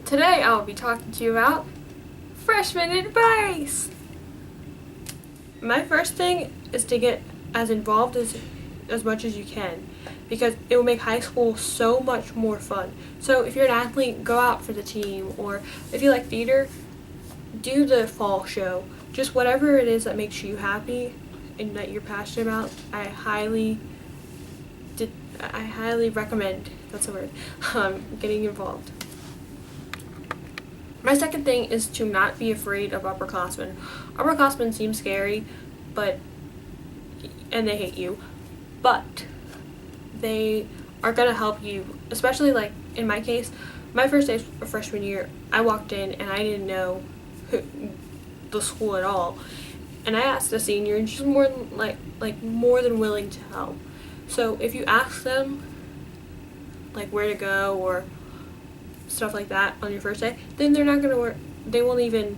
Today I'll be talking to you about freshman advice. My first thing is to get as involved as much as you can, because it will make high school so much more fun. So if you're an athlete, go out for the team, or if you like theater, do the fall show. Just whatever it is that makes you happy and that you're passionate about, I highly recommend, that's the word, getting involved. My second thing is to not be afraid of upperclassmen. Upperclassmen seem scary, and they hate you, but they are going to help you, especially like in my case. My first day of freshman year, I walked in and I didn't know the school at all, and I asked a senior, and she's more than willing to help. So if you ask them like where to go or stuff like that on your first day, then they're not gonna they won't even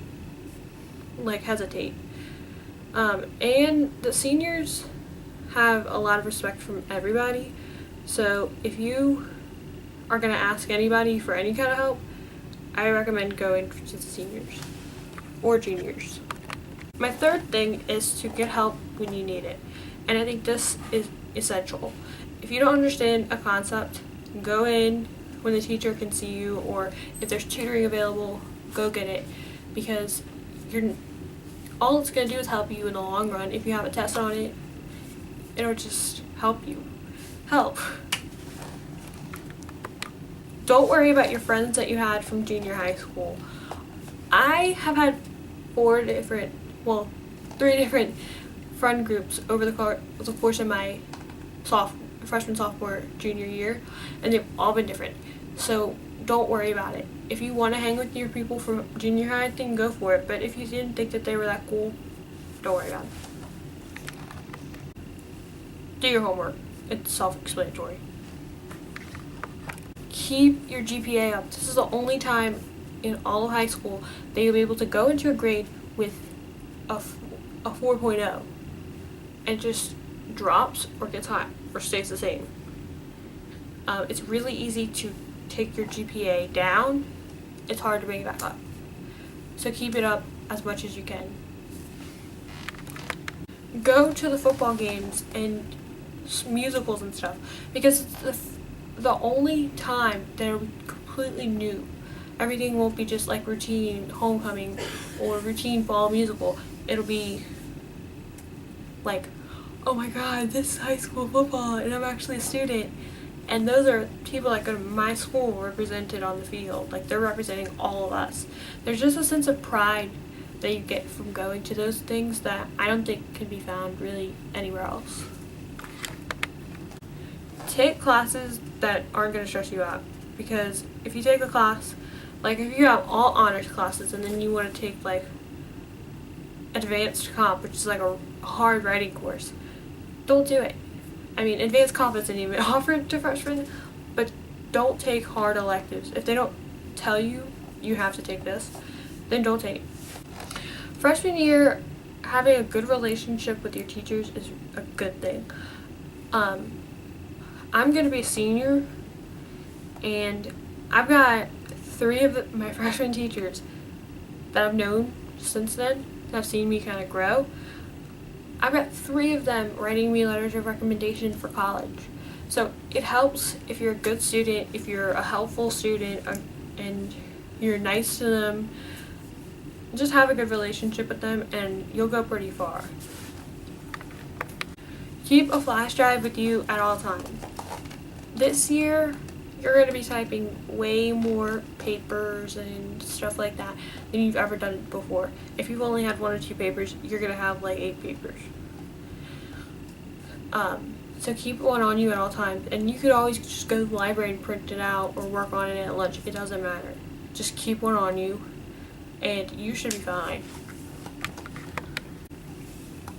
hesitate. And the seniors have a lot of respect from everybody, so if you are gonna ask anybody for any kind of help, I recommend going to the seniors or juniors. My third thing is to get help when you need it, and I think this is essential. If you don't understand a concept, go in when the teacher can see you, or if there's tutoring available, go get it, because all it's going to do is help you in the long run. If you have a test on it, it'll just help you. Don't worry about your friends that you had from junior high school. I have had 3 different friend groups over the course of my freshman, sophomore, junior year, and they've all been different. So don't worry about it. If you want to hang with your people from junior high, then go for it. But if you didn't think that they were that cool, don't worry about it. Do your homework. It's self-explanatory. Keep your GPA up. This is the only time in all of high school that you'll be able to go into a grade with a 4.0 and just drops or gets high or stays the same. It's really easy to take your GPA down. It's hard to bring it back up. So keep it up as much as you can. Go to the football games and musicals and stuff, because it's the only time that it'll be completely new. Everything won't be just like routine homecoming or routine fall musical. It'll be like, oh my god, this is high school football and I'm actually a student. And those are people that go to my school represented on the field. Like, they're representing all of us. There's just a sense of pride that you get from going to those things that I don't think can be found really anywhere else. Take classes that aren't going to stress you out, because if you take a class, like if you have all honors classes and then you want to take like advanced comp, which is like a hard writing course, don't do it. I mean, advanced comp isn't even offered to freshmen, but don't take hard electives. If they don't tell you you have to take this, then don't take it. Freshman year, having a good relationship with your teachers is a good thing. I'm going to be a senior, and I've got 3 of my freshman teachers that I've known since then, that have seen me kind of grow. I've got 3 of them writing me letters of recommendation for college. So it helps if you're a good student, if you're a helpful student, and you're nice to them. Just have a good relationship with them and you'll go pretty far. Keep a flash drive with you at all times. This year, you're going to be typing way more papers and stuff like that than you've ever done before. If you've only had 1 or 2 papers, you're going to have like 8 papers. So keep one on you at all times. And you could always just go to the library and print it out or work on it at lunch. It doesn't matter. Just keep one on you and you should be fine.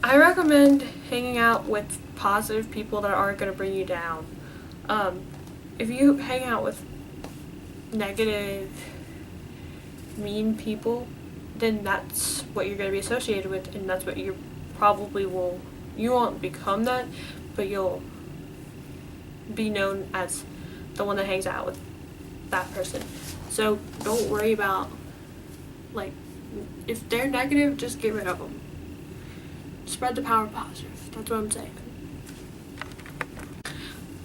I recommend hanging out with positive people that aren't going to bring you down. If you hang out with negative, mean people, then that's what you're going to be associated with, and that's what you won't become that, but you'll be known as the one that hangs out with that person. So don't worry about, like, if they're negative, just get rid of them. Spread the power positive. That's what I'm saying.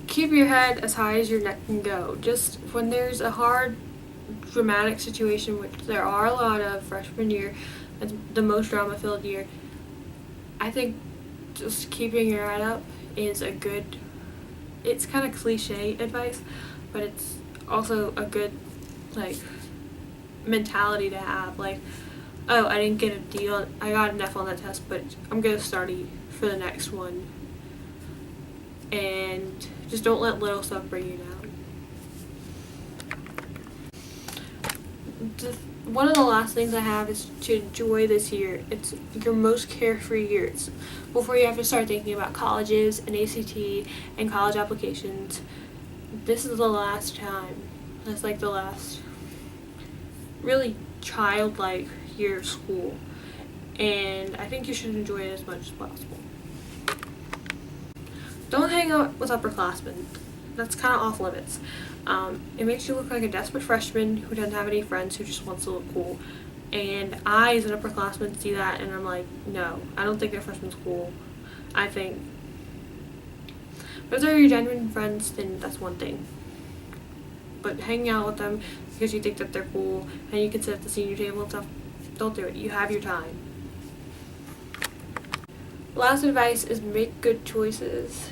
Keep your head as high as your neck can go. Just when there's a hard, dramatic situation, which there are a lot of freshman year, it's the most drama-filled year, I think just keeping your head up is a good, it's kind of cliche advice, but it's also a good, like, mentality to have. Like, oh, I didn't get a deal, I got an F on that test, but I'm going to study for the next one. And just don't let little stuff bring you down. One of the last things I have is to enjoy this year. It's your most carefree year. It's before you have to start thinking about colleges and ACT and college applications. This is the last time. It's like the last really childlike year of school. And I think you should enjoy it as much as possible. Don't hang out with upperclassmen. That's kind of off limits. It makes you look like a desperate freshman who doesn't have any friends, who just wants to look cool. And I, as an upperclassman, see that and I'm like, no, I don't think that freshman's cool. I think, but if they're your genuine friends, then that's one thing. But hanging out with them because you think that they're cool and you can sit at the senior table and stuff, don't do it. You have your time. Last advice is make good choices.